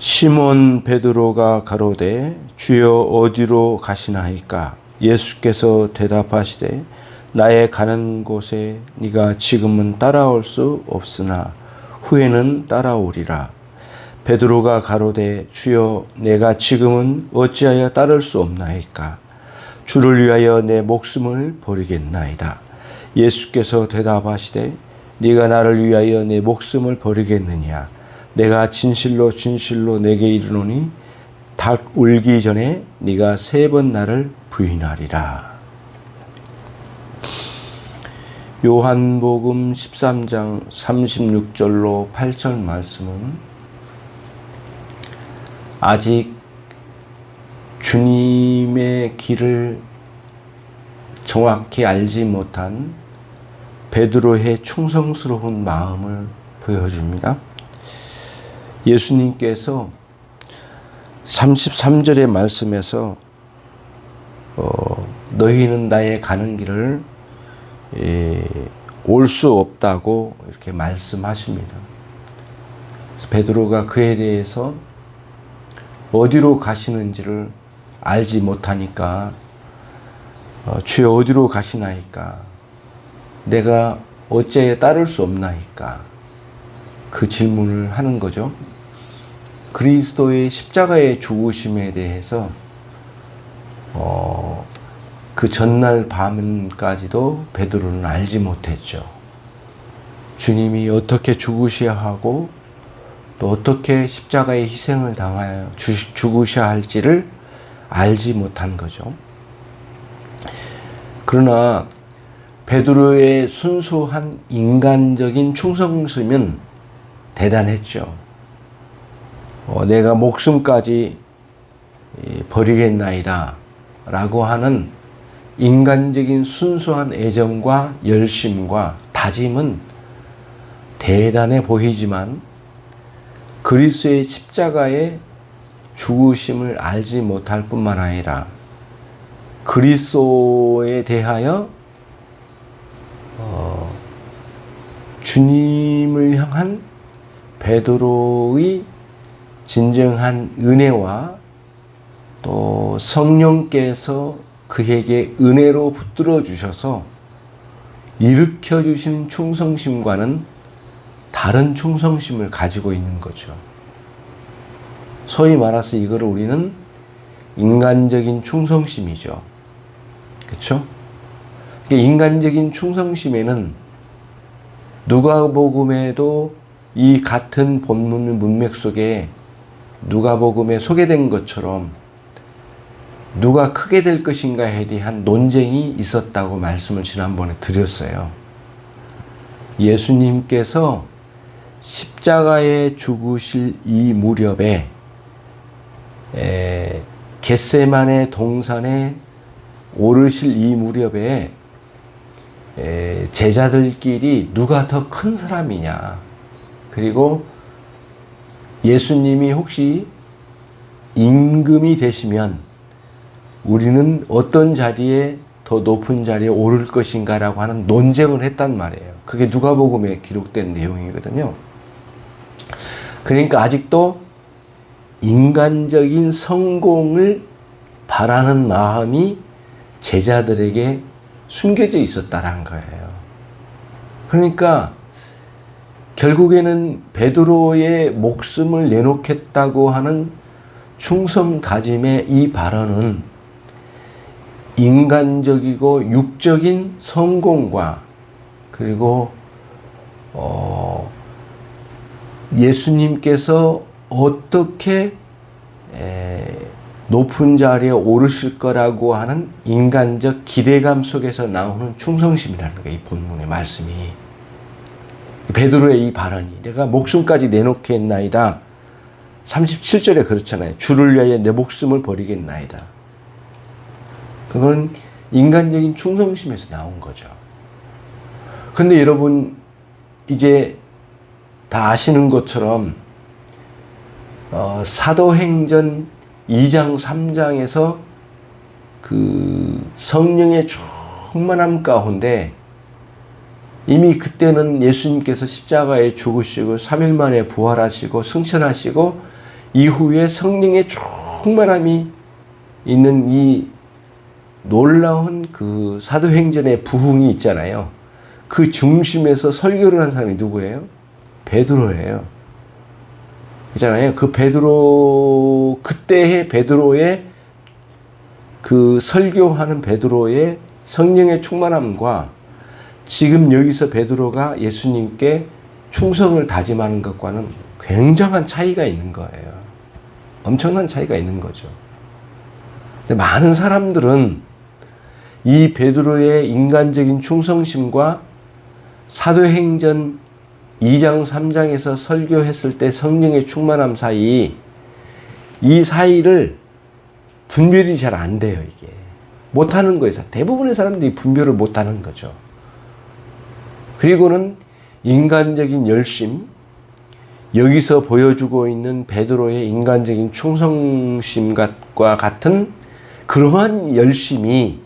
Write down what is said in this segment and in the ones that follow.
시몬 베드로가 가로되 주여 어디로 가시나이까? 예수께서 대답하시되 나의 가는 곳에 네가 지금은 따라올 수 없으나 후에는 따라오리라. 베드로가 가로되 주여 내가 지금은 어찌하여 따를 수 없나이까? 주를 위하여 내 목숨을 버리겠나이다. 예수께서 대답하시되 네가 나를 위하여 내 목숨을 버리겠느냐? 내가 진실로 진실로 내게 이르노니 닭 울기 전에 네가 3번 나를 부인하리라. 요한복음 13장 36절로 8절 말씀은 아직 주님의 길을 정확히 알지 못한 베드로의 충성스러운 마음을 보여줍니다. 예수님께서 33절의 말씀에서 너희는 나의 가는 길을 올 수 없다고 이렇게 말씀하십니다. 그래서 베드로가 그에 대해서 어디로 가시는지를 알지 못하니까 주여 어디로 가시나이까? 내가 어째 따를 수 없나이까? 그 질문을 하는 거죠. 그리스도의 십자가의 죽으심에 대해서 그 전날 밤까지도 베드로는 알지 못했죠. 주님이 어떻게 죽으셔야 하고 또 어떻게 십자가의 희생을 당하여 죽으셔야 할지를 알지 못한 거죠. 그러나 베드로의 순수한 인간적인 충성심은 대단했죠. 내가 목숨까지 버리겠나이다 라고 하는 인간적인 순수한 애정과 열심과 다짐은 대단해 보이지만 그리스도의 십자가의 죽으심을 알지 못할 뿐만 아니라 그리스도에 대하여 주님을 향한 베드로의 진정한 은혜와 또 성령께서 그에게 은혜로 붙들어 주셔서 일으켜 주시는 충성심과는 다른 충성심을 가지고 있는 거죠. 소위 말해서 이거를 우리는 인간적인 충성심이죠. 그렇죠? 인간적인 충성심에는 누가복음에도 이 같은 본문 문맥 속에 누가복음에 소개된 것처럼 누가 크게 될 것인가에 대한 논쟁이 있었다고 말씀을 지난번에 드렸어요. 예수님께서 십자가에 죽으실 이 무렵에 겟세마네 동산에 오르실 이 무렵에 제자들끼리 누가 더 큰 사람이냐, 그리고 예수님이 혹시 임금이 되시면 우리는 어떤 자리에 더 높은 자리에 오를 것인가 라고 하는 논쟁을 했단 말이에요. 그게 누가복음에 기록된 내용이거든요. 그러니까 아직도 인간적인 성공을 바라는 마음이 제자들에게 숨겨져 있었다는 거예요. 그러니까 결국에는 베드로의 목숨을 내놓겠다고 하는 충성 다짐의 이 발언은 인간적이고 육적인 성공과 그리고 예수님께서 어떻게 높은 자리에 오르실 거라고 하는 인간적 기대감 속에서 나오는 충성심이라는 거예요. 이 본문의 말씀이. 베드로의 이 발언이 내가 목숨까지 내놓겠나이다. 37절에 그렇잖아요. 주를 위하여 내 목숨을 버리겠나이다. 그건 인간적인 충성심에서 나온 거죠. 근데 여러분 이제 다 아시는 것처럼 사도행전 2장 3장에서 그 성령의 충만함 가운데 이미 그때는 예수님께서 십자가에 죽으시고 3일 만에 부활하시고 승천하시고 이후에 성령의 충만함이 있는 이 놀라운 그 사도행전의 부흥이 있잖아요. 그 중심에서 설교를 한 사람이 누구예요? 베드로예요. 그잖아요. 그 베드로, 그때의 베드로의 그 설교하는 베드로의 성령의 충만함과 지금 여기서 베드로가 예수님께 충성을 다짐하는 것과는 굉장한 차이가 있는 거예요. 엄청난 차이가 있는 거죠. 근데 많은 사람들은 이 베드로의 인간적인 충성심과 사도행전 2장 3장에서 설교했을 때 성령의 충만함 사이, 이 사이를 분별이 잘 안 돼요. 이게 못하는 거예요. 대부분의 사람들이 분별을 못하는 거죠. 그리고는 인간적인 열심, 여기서 보여주고 있는 베드로의 인간적인 충성심과 같은 그러한 열심이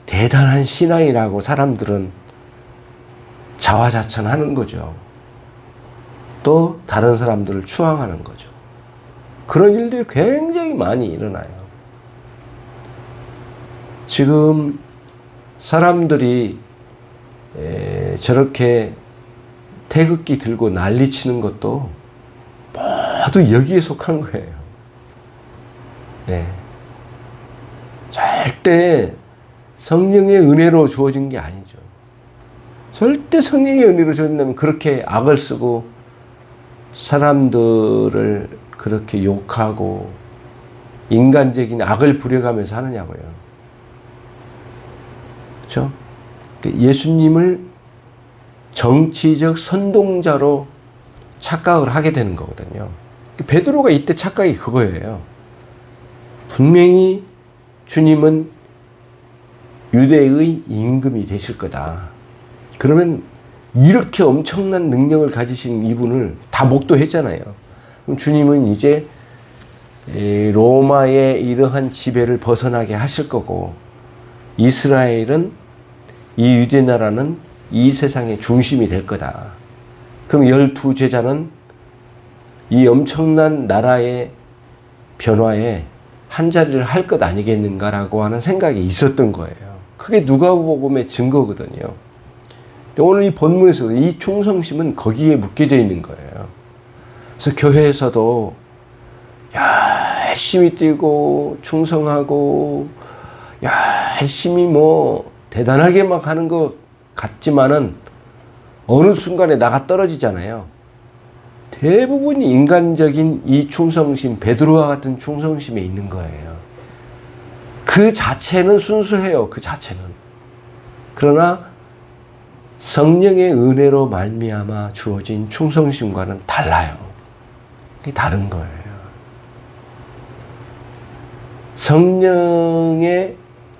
대단한 신앙이라고 사람들은 자화자찬하는 거죠. 또 다른 사람들을 추앙하는 거죠. 그런 일들이 굉장히 많이 일어나요. 지금 사람들이 저렇게 태극기 들고 난리치는 것도 모두 여기에 속한 거예요. 네. 절대 성령의 은혜로 주어진 게 아니죠. 절대 성령의 은혜로 주어진다면 그렇게 악을 쓰고 사람들을 그렇게 욕하고 인간적인 악을 부려가면서 하느냐고요. 그렇죠? 예수님을 정치적 선동자로 착각을 하게 되는 거거든요. 베드로가 이때 착각이 그거예요. 분명히 주님은 유대의 임금이 되실 거다. 그러면 이렇게 엄청난 능력을 가지신 이분을 다 목도했잖아요. 그럼 주님은 이제 로마의 이러한 지배를 벗어나게 하실 거고, 이스라엘은, 이 유대 나라는 이 세상의 중심이 될 거다. 그럼 12제자는 이 엄청난 나라의 변화에 한자리를 할 것 아니겠는가라고 하는 생각이 있었던 거예요. 그게 누가복음의 증거거든요. 오늘 이 본문에서도 이 충성심은 거기에 묶여져 있는 거예요. 그래서 교회에서도 열심히 뛰고 충성하고 열심히 뭐 대단하게 막 하는 것 같지만은 어느 순간에 나가 떨어지잖아요. 대부분이 인간적인 이 충성심, 베드로와 같은 충성심에 있는 거예요. 그 자체는 순수해요. 그 자체는. 그러나 성령의 은혜로 말미암아 주어진 충성심과는 달라요. 그게 다른 거예요. 성령에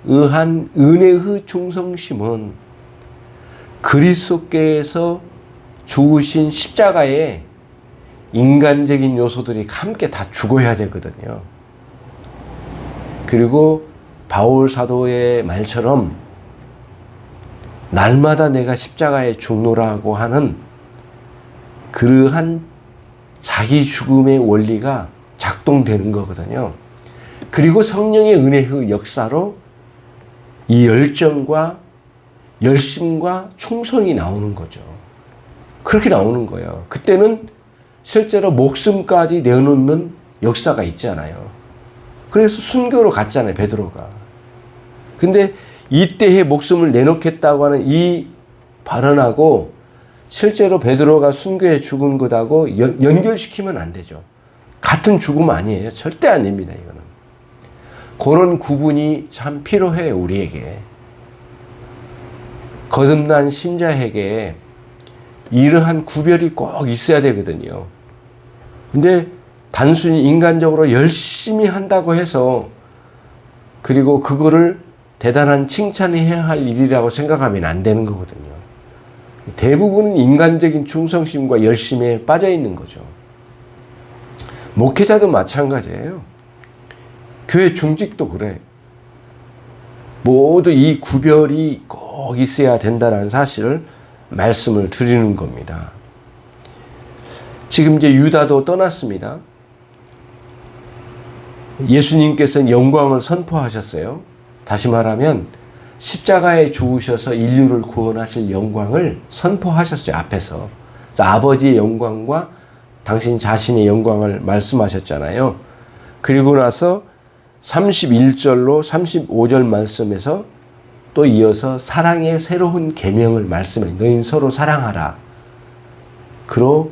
의한 은혜의 충성심은 그리스도께서 죽으신 십자가에 인간적인 요소들이 함께 다 죽어야 되거든요. 그리고 바울 사도의 말처럼 날마다 내가 십자가에 죽노라고 하는 그러한 자기 죽음의 원리가 작동되는 거거든요. 그리고 성령의 은혜의 역사로 이 열정과 열심과 충성이 나오는 거죠. 그렇게 나오는 거예요. 그때는 실제로 목숨까지 내어놓는 역사가 있잖아요. 그래서 순교로 갔잖아요, 베드로가. 근데 이때의 목숨을 내놓겠다고 하는 이 발언하고 실제로 베드로가 순교에 죽은 것하고 연결시키면 안 되죠. 같은 죽음 아니에요. 절대 아닙니다, 이거는. 그런 구분이 참 필요해요, 우리에게. 거듭난 신자에게 이러한 구별이 꼭 있어야 되거든요. 근데 단순히 인간적으로 열심히 한다고 해서 그리고 그거를 대단한 칭찬해야 할 일이라고 생각하면 안 되는 거거든요. 대부분은 인간적인 충성심과 열심에 빠져 있는 거죠. 목회자도 마찬가지예요. 교회 중직도 그래. 모두 이 구별이 꼭 있어야 된다는 사실을 말씀을 드리는 겁니다. 지금 이제 유다도 떠났습니다. 예수님께서는 영광을 선포하셨어요. 다시 말하면 십자가에 죽으셔서 인류를 구원하실 영광을 선포하셨어요. 앞에서. 그래서 아버지의 영광과 당신 자신의 영광을 말씀하셨잖아요. 그리고 나서 31절로 35절 말씀에서 또 이어서 사랑의 새로운 계명을 말씀해. 너희는 서로 사랑하라. 그로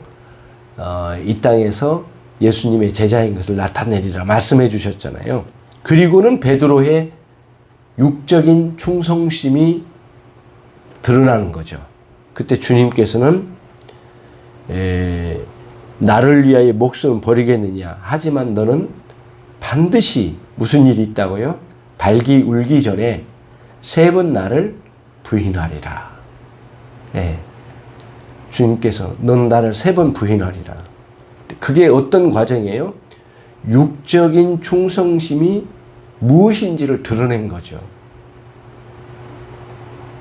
이 땅에서 예수님의 제자인 것을 나타내리라 말씀해 주셨잖아요. 그리고는 베드로의 육적인 충성심이 드러나는 거죠. 그때 주님께서는 나를 위하여 목숨을 버리겠느냐. 하지만 너는 반드시 무슨 일이 있다고요? 닭이 울기 전에 3번 나를 부인하리라. 주님께서 넌 나를 3번 부인하리라. 그게 어떤 과정이에요? 육적인 충성심이 무엇인지를 드러낸 거죠.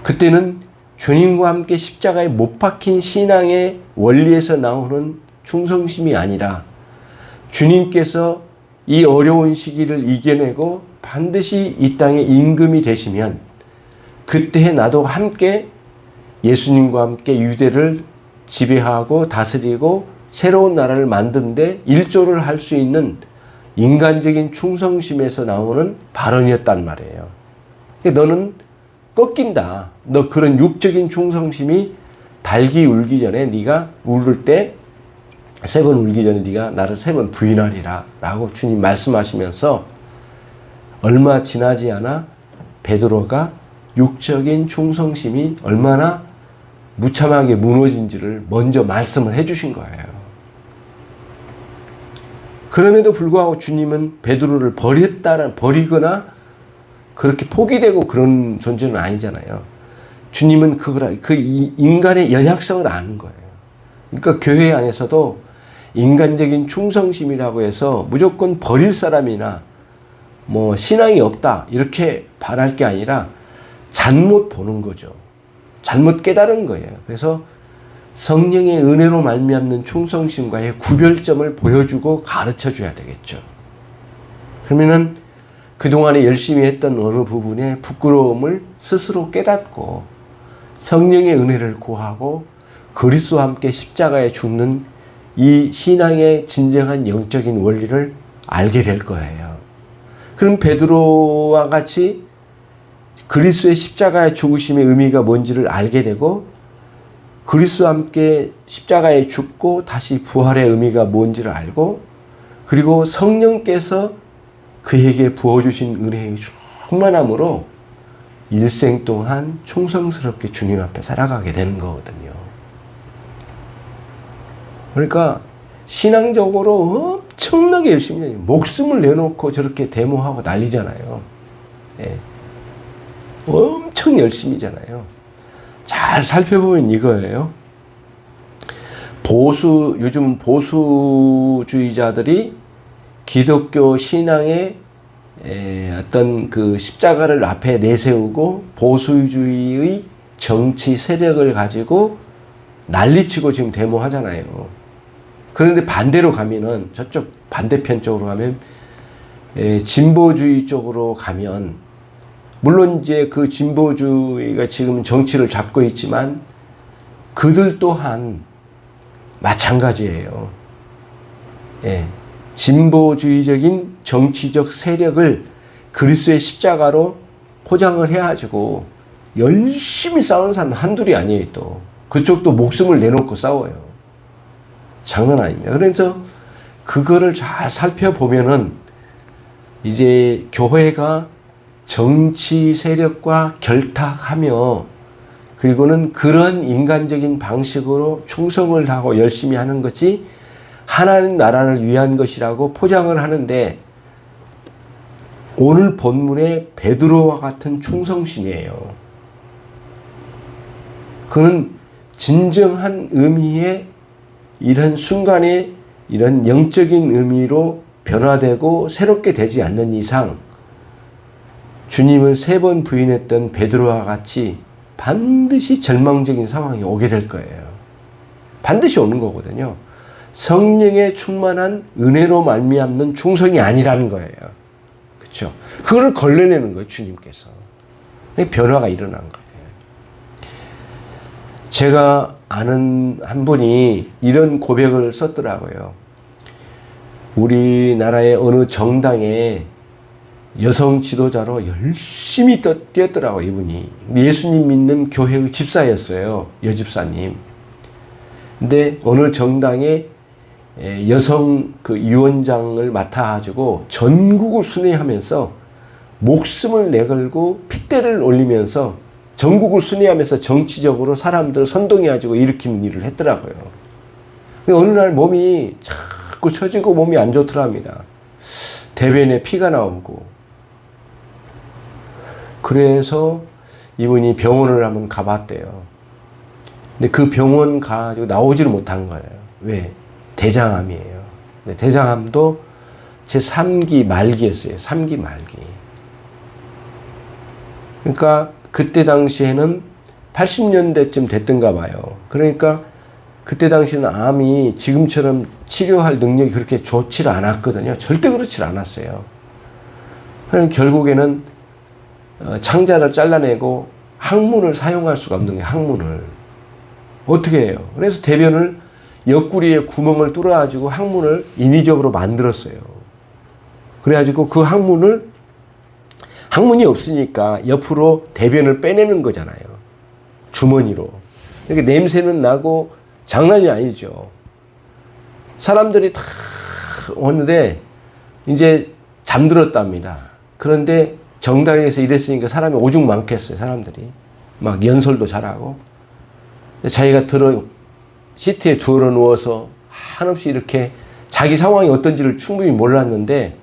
그때는 주님과 함께 십자가에 못 박힌 신앙의 원리에서 나오는 충성심이 아니라 주님께서 이 어려운 시기를 이겨내고 반드시 이 땅의 임금이 되시면 그때 나도 함께 예수님과 함께 유대를 지배하고 다스리고 새로운 나라를 만드는데 일조를 할 수 있는 인간적인 충성심에서 나오는 발언이었단 말이에요. 너는 꺾인다. 너 그런 육적인 충성심이 닭이 울기 전에 네가 울을 때 3번 울기 전에 네가 나를 3번 부인하리라 라고 주님 말씀하시면서 얼마 지나지 않아 베드로가 육적인 충성심이 얼마나 무참하게 무너진지를 먼저 말씀을 해주신 거예요. 그럼에도 불구하고 주님은 베드로를 버리거나 그렇게 포기되고 그런 존재는 아니잖아요. 주님은 그 인간의 연약성을 아는 거예요. 그러니까 교회 안에서도 인간적인 충성심이라고 해서 무조건 버릴 사람이나 뭐 신앙이 없다 이렇게 바랄 게 아니라 잘못 보는 거죠. 잘못 깨달은 거예요. 그래서 성령의 은혜로 말미암는 충성심과의 구별점을 보여주고 가르쳐줘야 되겠죠. 그러면은 그동안에 열심히 했던 어느 부분에 부끄러움을 스스로 깨닫고 성령의 은혜를 구하고 그리스도와 함께 십자가에 죽는 이 신앙의 진정한 영적인 원리를 알게 될 거예요. 그럼 베드로와 같이 그리스도의 십자가의 죽으심의 의미가 뭔지를 알게 되고 그리스도와 함께 십자가에 죽고 다시 부활의 의미가 뭔지를 알고 그리고 성령께서 그에게 부어주신 은혜의 충만함으로 일생 동안 충성스럽게 주님 앞에 살아가게 되는 거거든요. 그러니까 신앙적으로 엄청나게 열심히 해요. 목숨을 내놓고 저렇게 데모하고 난리잖아요. 네. 엄청 열심히잖아요. 잘 살펴보면 이거예요. 요즘 보수주의자들이 기독교 신앙의 어떤 그 십자가를 앞에 내세우고 보수주의의 정치 세력을 가지고 난리치고 지금 데모하잖아요. 그런데 반대로 가면은 저쪽 반대편 쪽으로 가면 진보주의 쪽으로 가면 물론 이제 그 진보주의가 지금 정치를 잡고 있지만 그들 또한 마찬가지예요. 진보주의적인 정치적 세력을 그리스도의 십자가로 포장을 해가지고 열심히 싸우는 사람 한둘이 아니에요. 또 그쪽도 목숨을 내놓고 싸워요. 장난 아닙니다. 그래서 그거를 잘 살펴보면은 이제 교회가 정치 세력과 결탁하며 그리고는 그런 인간적인 방식으로 충성을 하고 열심히 하는 것이 하나님 나라를 위한 것이라고 포장을 하는데 오늘 본문의 베드로와 같은 충성심이에요. 그는 진정한 의미의 이런 순간에 이런 영적인 의미로 변화되고 새롭게 되지 않는 이상 주님을 3번 부인했던 베드로와 같이 반드시 절망적인 상황이 오게 될 거예요. 반드시 오는 거거든요. 성령에 충만한 은혜로 말미암는 충성이 아니라는 거예요. 그렇죠? 그걸 걸러내는 거예요, 주님께서. 변화가 일어난 거예요. 제가 아는 한 분이 이런 고백을 썼더라고요. 우리나라의 어느 정당에 여성 지도자로 열심히 뛰었더라고요, 이분이. 예수님 믿는 교회의 집사였어요, 여집사님. 근데 어느 정당에 여성 그 위원장을 맡아가지고 전국을 순회하면서 목숨을 내걸고 핏대를 올리면서 전국을 순회하면서 정치적으로 사람들을 선동해가지고 일으키는 일을 했더라고요. 근데 어느 날 몸이 자꾸 처지고 몸이 안 좋더랍니다. 대변에 피가 나오고. 그래서 이분이 병원을 한번 가봤대요. 근데 그 병원 가가지고 나오지를 못한 거예요. 왜? 대장암이에요. 근데 대장암도 제 3기 말기였어요. 3기 말기. 그러니까 그때 당시에는 80년대쯤 됐던가 봐요. 그러니까 그때 당시에는 암이 지금처럼 치료할 능력이 그렇게 좋지를 않았거든요. 절대 그렇지 않았어요. 그러니까 결국에는 창자를 잘라내고 항문을 사용할 수가 없는 거예요. 항문을. 어떻게 해요? 그래서 대변을 옆구리에 구멍을 뚫어가지고 항문을 인위적으로 만들었어요. 그래가지고 그 항문이 없으니까 옆으로 대변을 빼내는 거잖아요. 주머니로. 이렇게 냄새는 나고 장난이 아니죠. 사람들이 다 오는데 이제 잠들었답니다. 그런데 정당에서 일했으니까 사람이 오죽 많겠어요. 사람들이. 막 연설도 잘하고. 자기가 시트에 들어 누워서 한없이 이렇게 자기 상황이 어떤지를 충분히 몰랐는데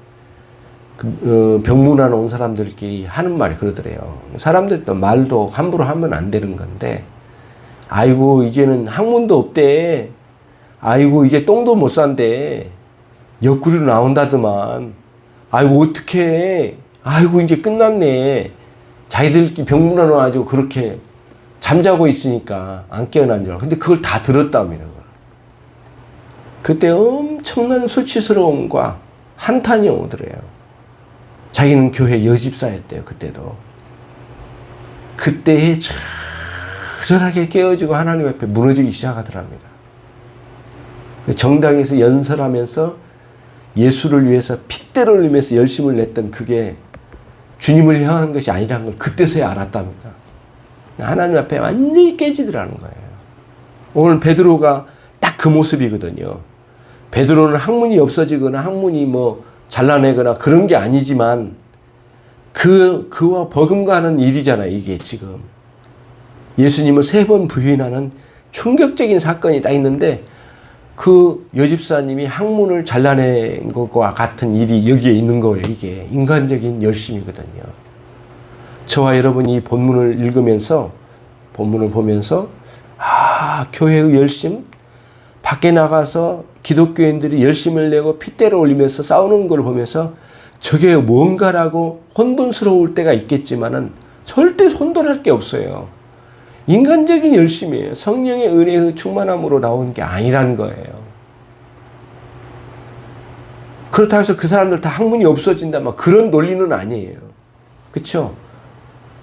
병문안 온 사람들끼리 하는 말이 그러더래요. 사람들도 말도 함부로 하면 안 되는 건데, 아이고 이제는 학문도 없대. 아이고 이제 똥도 못 산대. 옆구리로 나온다더만. 아이고 어떡해. 아이고 이제 끝났네. 자기들끼리 병문안 와가지고 그렇게 잠자고 있으니까 안 깨어난 줄 알고. 근데 그걸 다 들었답니다. 그때 엄청난 수치스러움과 한탄이 오더래요. 자기는 교회 여집사였대요. 그때도. 그때에 처절하게 깨어지고 하나님 앞에 무너지기 시작하더랍니다. 정당에서 연설하면서 예수를 위해서 핏대를 흘리면서 열심을 냈던 그게 주님을 향한 것이 아니라는 걸 그때서야 알았답니다. 하나님 앞에 완전히 깨지더라는 거예요. 오늘 베드로가 딱 그 모습이거든요. 베드로는 학문이 없어지거나 학문이 뭐 잘라내거나 그런 게 아니지만 그와 버금가는 일이잖아요. 이게 지금 예수님을 3번 부인하는 충격적인 사건이 딱 있는데 그 여집사님이 학문을 잘라낸 것과 같은 일이 여기에 있는 거예요. 이게 인간적인 열심이거든요. 저와 여러분이 이 본문을 읽으면서 본문을 보면서 교회의 열심, 밖에 나가서 기독교인들이 열심을 내고 핏대를 올리면서 싸우는 걸 보면서 저게 뭔가라고 혼돈스러울 때가 있겠지만은 절대 혼돈할 게 없어요. 인간적인 열심이에요. 성령의 은혜의 충만함으로 나온 게 아니라는 거예요. 그렇다고 해서 그 사람들 다 학문이 없어진다 막 그런 논리는 아니에요. 그렇죠?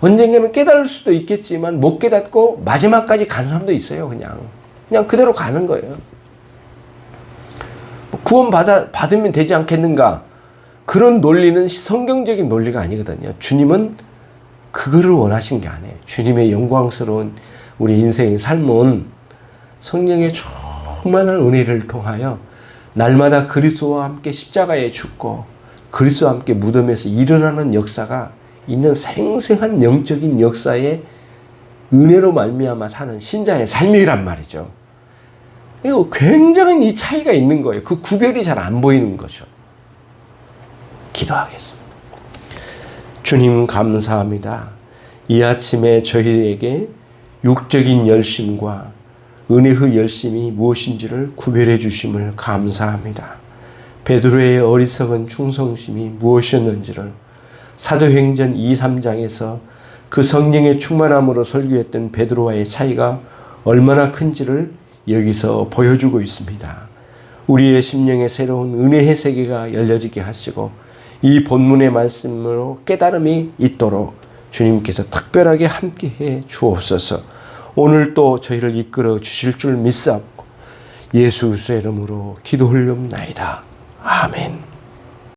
언젠가는 깨달을 수도 있겠지만 못 깨닫고 마지막까지 간 사람도 있어요. 그냥 그대로 가는 거예요. 구원 받으면 되지 않겠는가? 그런 논리는 성경적인 논리가 아니거든요. 주님은 그거를 원하신 게 아니에요. 주님의 영광스러운 우리 인생의 삶은 성령의 충만한 은혜를 통하여 날마다 그리스도와 함께 십자가에 죽고 그리스도와 함께 무덤에서 일어나는 역사가 있는 생생한 영적인 역사의 은혜로 말미암아 사는 신자의 삶이란 말이죠. 이거 굉장한 이 차이가 있는 거예요. 그 구별이 잘 안 보이는 거죠. 기도하겠습니다. 주님 감사합니다. 이 아침에 저희에게 육적인 열심과 은혜의 열심이 무엇인지를 구별해 주심을 감사합니다. 베드로의 어리석은 충성심이 무엇이었는지를 사도행전 2, 3장에서 그 성령의 충만함으로 설교했던 베드로와의 차이가 얼마나 큰지를 여기서 보여주고 있습니다. 우리의 심령에 새로운 은혜의 세계가 열려지게 하시고 이 본문의 말씀으로 깨달음이 있도록 주님께서 특별하게 함께해 주옵소서. 오늘 또 저희를 이끌어 주실 줄 믿사옵고 예수 그리스도의 이름으로 기도 올리옵나이다. 아멘.